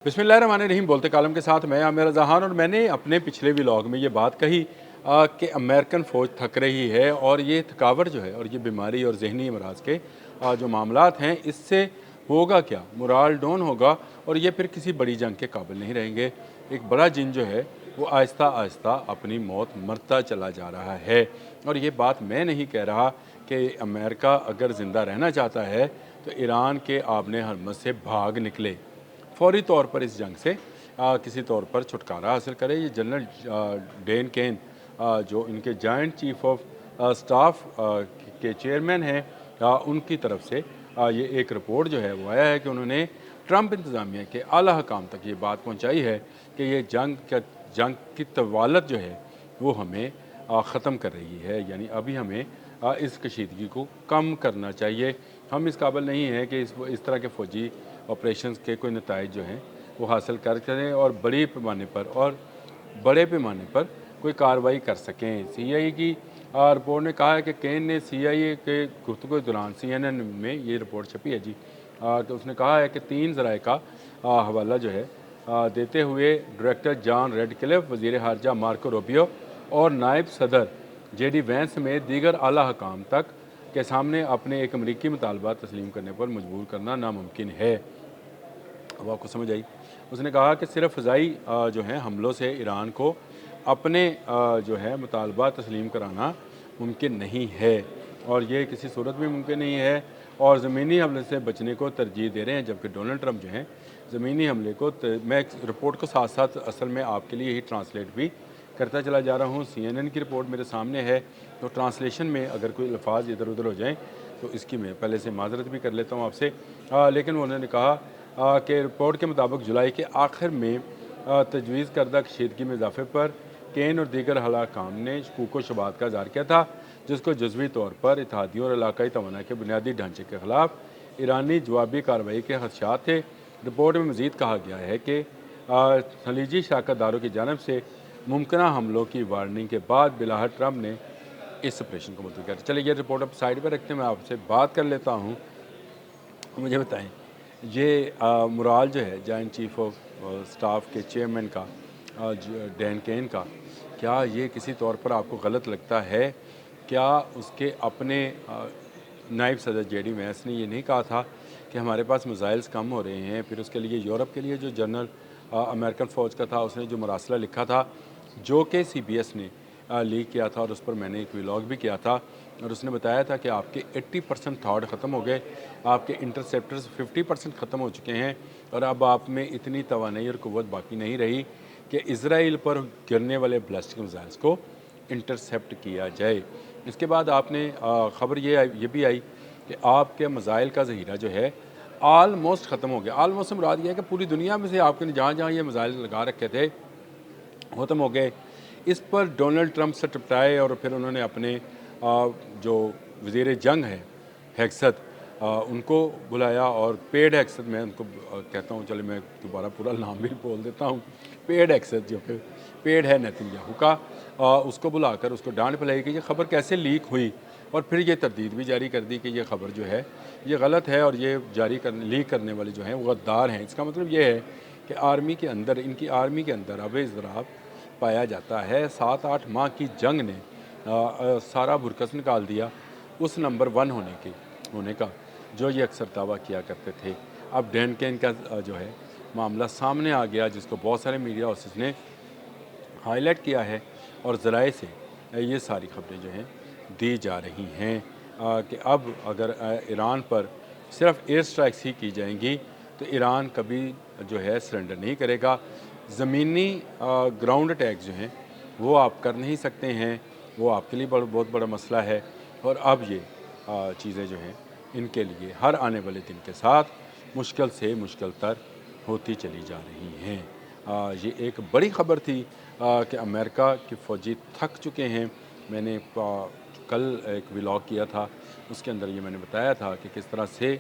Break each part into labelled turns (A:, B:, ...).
A: बिस्मिल्लाहिर्रहमानिर्रहीम। बोलते कालम के साथ मैं आमिर रज़ान। और मैंने अपने पिछले व्लॉग में ये बात कही कि अमेरिकन फ़ौज थक रही है और ये थकावट जो है और ये बीमारी और जहनी अमराज के जो मामलात हैं, इससे होगा क्या, मोराल डाउन होगा और ये फिर किसी बड़ी जंग के काबिल नहीं रहेंगे। एक बड़ा जिन जो है वो आहिस्ता आहिस्ता अपनी मौत मरता चला जा रहा है। और ये बात मैं नहीं कह रहा कि अमेरिका अगर ज़िंदा रहना चाहता है तो ईरान के आबने हरमत से भाग निकले, फौरी तौर पर इस जंग से किसी तौर पर छुटकारा हासिल करे। ये जनरल डेन केन जो इनके जॉइंट चीफ ऑफ स्टाफ के चेयरमैन हैं, उनकी तरफ से ये एक रिपोर्ट जो है वो आया है कि उन्होंने ट्रंप इंतज़ामिया के आला हकाम तक ये बात पहुंचाई है कि ये जंग की तवालत जो है वो हमें ख़त्म कर रही है। यानी अभी हमें इस कशीदगी को कम करना चाहिए। हम इस काबिल नहीं हैं कि इस तरह के फ़ौजी ऑपरेशंस के कोई नताइज जो हैं वो हासिल कर करें और बड़े पैमाने पर कोई कार्रवाई कर सकें। CIA की रिपोर्ट ने कहा है कि केन ने CIA के गुफ्तगू के दौरान CNN में ये रिपोर्ट छपी है जी, कि उसने कहा है कि 3 ज़राए का हवाला जो है देते हुए डायरेक्टर जॉन रेडक्लिफ, वज़ीर ख़ारजा मार्को रूबियो और नायब सदर JD वैंस समेत दीगर आला हकाम तक के सामने अपने एक अमरीकी मुतालबा तस्लीम करने पर मजबूर करना नामुमकिन है। अब आपको समझ आई। उसने कहा कि सिर्फ फ़ज़ाई जो हैं हमलों से ईरान को अपने जो है मुतालबा तस्लीम कराना मुमकिन नहीं है और ये किसी सूरत में मुमकिन नहीं है, और ज़मीनी हमले से बचने को तरजीह दे रहे हैं। जबकि डोनाल्ड ट्रंप जो हैं ज़मीनी हमले को मैं रिपोर्ट को साथ साथ असल में आपके लिए ही ट्रांसलेट भी करता चला जा रहा हूँ। CNN की रिपोर्ट मेरे सामने है, तो ट्रांसलेशन में अगर कोई अल्फाज इधर उधर हो जाएँ तो इसकी मैं पहले से माजरत भी कर लेता हूँ आपसे। लेकिन उन्होंने कहा कि रिपोर्ट के मुताबिक जुलाई के आखिर में तजवीज़ करदा कशीदगी में इजाफे पर केन और दीगर हलाकाम ने शकूक व शुबात का इज़हार किया था, जिसको जज़वी तौर पर इत्तेहादियों और इलाकाई तवानाई के बुनियादी ढांचे के ख़िलाफ़ ईरानी जवाबी कार्रवाई के खदशात थे। रिपोर्ट में मज़ीद कहा गया है कि खलीजी शराकतदारों की जानब से मुमकिन हमलों की वार्निंग के बाद बिलाहर ट्रंप ने इस ऑपरेशन को मुलतवी किया। चलिए ये रिपोर्ट अब साइड पर रखते हैं, मैं आपसे बात कर लेता हूँ। मुझे बताएं, ये मुराल जो है जॉइंट चीफ ऑफ स्टाफ के चेयरमैन का डैन केन का, क्या ये किसी तौर पर आपको गलत लगता है? क्या उसके अपने नायब सदर JD वैंस ने ये नहीं कहा था कि हमारे पास मिसाइल्स कम हो रहे हैं? फिर उसके लिए यूरोप के लिए जो जनरल अमेरिकन फ़ौज का था, उसने जो मरासला लिखा था जो कि CBS ने लीक किया था और उस पर मैंने एक व्लॉग भी किया था, और उसने बताया था कि आपके 80% थॉट ख़त्म हो गए, आपके इंटरसेप्टर्स 50% ख़त्म हो चुके हैं और अब आप में इतनी तवानाई और क़ुव्वत बाकी नहीं रही कि इज़राइल पर गिरने वाले बैलिस्टिक मिसाइल्स को इंटरसेप्ट किया जाए। इसके बाद आपने ख़बर ये भी आई कि आपके मिसाइल का ज़ख़ीरा जो है आलमोस्ट ख़त्म हो गया। आलमोस्ट से मुराद ये है कि पूरी दुनिया में से आपने जहाँ जहाँ ये मिसाइल लगा रखे थे ख़त्म हो गए। इस पर डोनाल्ड ट्रंप से टपटाए और फिर उन्होंने अपने जो वज़ीर जंग है हेक्सत, उनको बुलाया और पेड हेक्सत, मैं उनको कहता हूँ, चले मैं दोबारा पूरा नाम भी बोल देता हूँ, पेड हेक्सत जो कि पेड है नेतन्याहू का, उसको बुलाकर उसको डांट पिलाई कि ये ख़बर कैसे लीक हुई, और फिर ये तरदीद भी जारी कर दी कि ये ख़बर जो है ये गलत है और ये लीक करने वाले जो हैं वो गद्दार हैं। इसका मतलब ये है कि आर्मी के अंदर, इनकी आर्मी के अंदर अब इज़राब पाया जाता है। 7-8 माह की जंग ने सारा बुरकस निकाल दिया उस नंबर 1 होने का जो ये अक्सर दावा किया करते थे। अब डैन केन का जो है मामला सामने आ गया, जिसको बहुत सारे मीडिया हाउसेस ने हाईलाइट किया है और ज़राए से ये सारी खबरें जो हैं दी जा रही हैं कि अब अगर ईरान पर सिर्फ एयर स्ट्राइक्स ही की जाएंगी तो ईरान कभी जो है सरेंडर नहीं करेगा। ज़मीनी ग्राउंड अटैक्स जो हैं वो आप कर नहीं सकते हैं, वो आपके लिए बहुत बड़ा मसला है। और अब ये चीज़ें जो हैं इनके लिए हर आने वाले दिन के साथ मुश्किल से मुश्किल तर होती चली जा रही हैं। ये एक बड़ी ख़बर थी कि अमेरिका के फ़ौजी थक चुके हैं। मैंने कल एक व्लॉग किया था, उसके अंदर ये मैंने बताया था कि किस तरह से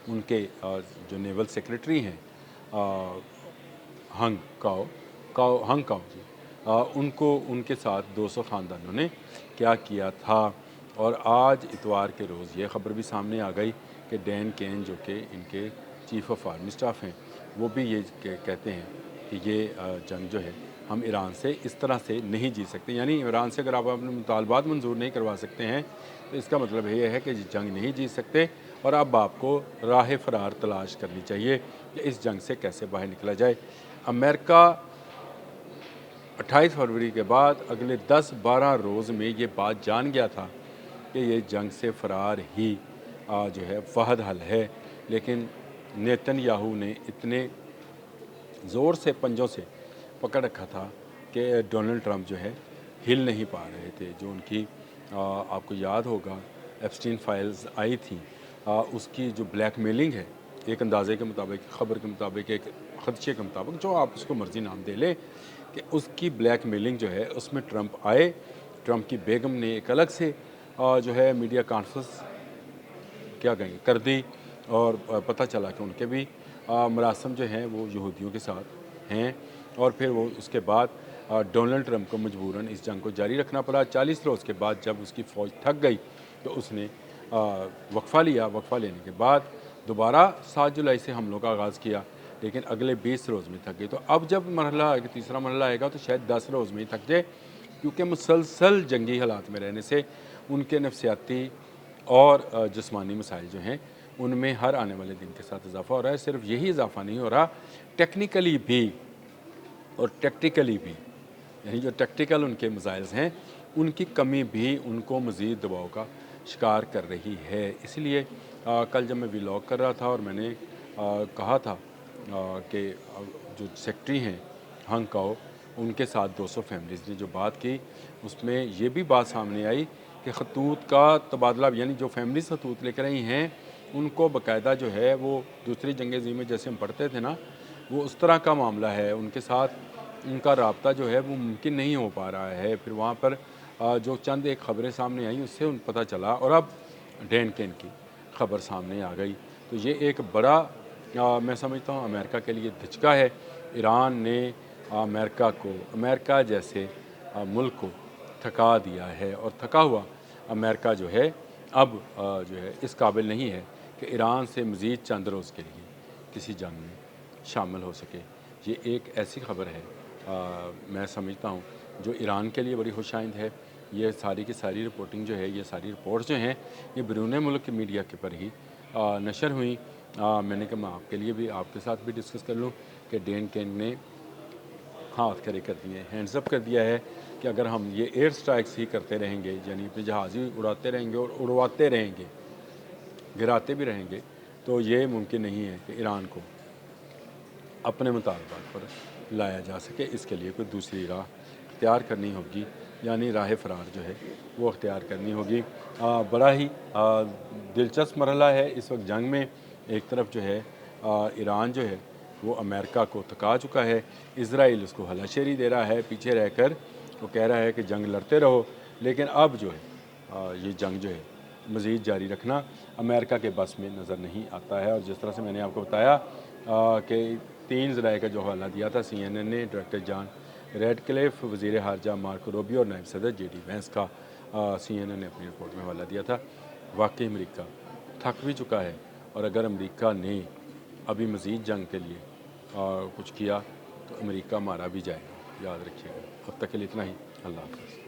A: उनके जो नेवल सेक्रेटरी हैं हंग काओ जी, उनको उनके साथ 200 ख़ानदानों ने क्या किया था। और आज इतवार के रोज़ ये ख़बर भी सामने आ गई कि डैन केन जो कि इनके चीफ़ ऑफ आर्मी स्टाफ हैं, وہ بھی یہ کہتے ہیں کہ یہ جنگ جو ہے ہم ایران سے اس طرح سے نہیں جیت سکتے، یعنی ایران سے اگر آپ اپنے مطالبات منظور نہیں کروا سکتے ہیں تو اس کا مطلب یہ ہے کہ جنگ نہیں جیت سکتے، اور اب آپ کو راہ فرار تلاش کرنی چاہیے کہ اس جنگ سے کیسے باہر نکلا جائے۔ امریکہ 28 فروری کے بعد اگلے 10-12 روز میں یہ بات جان گیا تھا کہ یہ جنگ سے فرار ہی جو ہے واحد حل ہے، لیکن نیتن یاہو نے اتنے زور سے پنجوں سے پکڑ رکھا تھا کہ ڈونلڈ ٹرمپ جو ہے ہل نہیں پا رہے تھے۔ جو ان کی آپ کو یاد ہوگا ایپسٹین فائلز آئی تھیں، اس کی جو بلیک میلنگ ہے، ایک اندازے کے مطابق، خبر کے مطابق، ایک خدشے کے مطابق، جو آپ اس کو مرضی نام دے لیں، کہ اس کی بلیک میلنگ جو ہے اس میں ٹرمپ آئے، ٹرمپ کی بیگم نے ایک الگ سے جو ہے میڈیا کانفرنس کیا کہیں کر دی، اور پتہ چلا کہ ان کے بھی مراسم جو ہیں وہ یہودیوں کے ساتھ ہیں، اور پھر وہ اس کے بعد ڈونلڈ ٹرمپ کو مجبوراً اس جنگ کو جاری رکھنا پڑا۔ 40 روز کے بعد جب اس کی فوج تھک گئی تو اس نے وقفہ لیا، وقفہ لینے کے بعد دوبارہ 7 جولائی سے حملوں کا آغاز کیا، لیکن اگلے 20 روز میں تھک گئی۔ تو اب جب تیسرا مرحلہ آئے گا تو شاید 10 روز میں ہی تھک جائے، کیونکہ مسلسل جنگی حالات میں رہنے سے ان کے نفسیاتی اور جسمانی مسائل جو ہیں ان میں ہر آنے والے دن کے ساتھ اضافہ ہو رہا ہے۔ صرف یہی اضافہ نہیں ہو رہا، ٹیکنیکلی بھی اور ٹیکٹیکلی بھی، یعنی جو ٹیکٹیکل ان کے مسائلز ہیں ان کی کمی بھی ان کو مزید دباؤ کا شکار کر رہی ہے۔ اس لیے کل جب میں ولاگ کر رہا تھا اور میں نے کہا تھا کہ جو سیکٹری ہیں ہنگ کاؤ، ان کے ساتھ 200 فیملیز نے جو بات کی، اس میں یہ بھی بات سامنے آئی کہ خطوط کا تبادلہ، یعنی جو فیملیز خطوط لے کر رہی ہیں ان کو باقاعدہ جو ہے وہ دوسری جنگ عظیم میں جیسے ہم پڑھتے تھے نا، وہ اس طرح کا معاملہ ہے، ان کے ساتھ ان کا رابطہ جو ہے وہ ممکن نہیں ہو پا رہا ہے۔ پھر وہاں پر جو چند ایک خبریں سامنے آئیں اس سے ان پتہ چلا، اور اب ڈین کین کی خبر سامنے آ گئی، تو یہ ایک بڑا میں سمجھتا ہوں امریکہ کے لیے دھچکا ہے۔ ایران نے امریکہ جیسے ملک کو تھکا دیا ہے، اور تھکا ہوا امریکہ جو ہے اب جو ہے اس قابل نہیں ہے کہ ایران سے مزید چند روز کے لیے کسی جنگ میں شامل ہو سکے۔ یہ ایک ایسی خبر ہے میں سمجھتا ہوں جو ایران کے لیے بڑی خوش آئند ہے۔ یہ ساری کی ساری رپورٹنگ جو ہے، یہ ساری رپورٹس جو ہیں یہ بیرون ملک کی میڈیا کے پر ہی نشر ہوئیں۔ میں نے کہا میں آپ کے لیے بھی، آپ کے ساتھ بھی ڈسکس کر لوں کہ ڈین کین نے ہاتھ کھڑے کر دیے، ہینڈز اپ کر دیا ہے کہ اگر ہم یہ ایئر سٹرائکس ہی کرتے رہیں گے، یعنی اپنے جہاز ہی اڑاتے رہیں گے اور اڑواتے رہیں گے، گراتے بھی رہیں گے، تو یہ ممکن نہیں ہے کہ ایران کو اپنے مطالبات پر لایا جا سکے۔ اس کے لیے کوئی دوسری راہ اختیار کرنی ہوگی، یعنی راہ فرار جو ہے وہ اختیار کرنی ہوگی۔ بڑا ہی دلچسپ مرحلہ ہے اس وقت جنگ میں۔ ایک طرف جو ہے ایران جو ہے وہ امریکہ کو تھکا چکا ہے، اسرائیل اس کو ہلا شیری دے رہا ہے پیچھے رہ کر، وہ کہہ رہا ہے کہ جنگ لڑتے رہو، لیکن اب جو ہے یہ جنگ جو ہے مزید جاری رکھنا امریکہ کے بس میں نظر نہیں آتا ہے۔ اور جس طرح سے میں نے آپ کو بتایا کہ 3 ذرائع کا جو حوالہ دیا تھا CNN نے، ڈائریکٹر جان ریڈ کلیف، وزیر خارجہ مارکو روبیو اور نائب صدر JD وینس کا CNN نے اپنی رپورٹ میں حوالہ دیا تھا۔ واقعی امریکہ تھک بھی چکا ہے، اور اگر امریکہ نے ابھی مزید جنگ کے لیے کچھ کیا تو امریکہ مارا بھی جائے گا، یاد رکھیے گا۔ اب تک کے لیے اتنا ہی، اللہ حافظ۔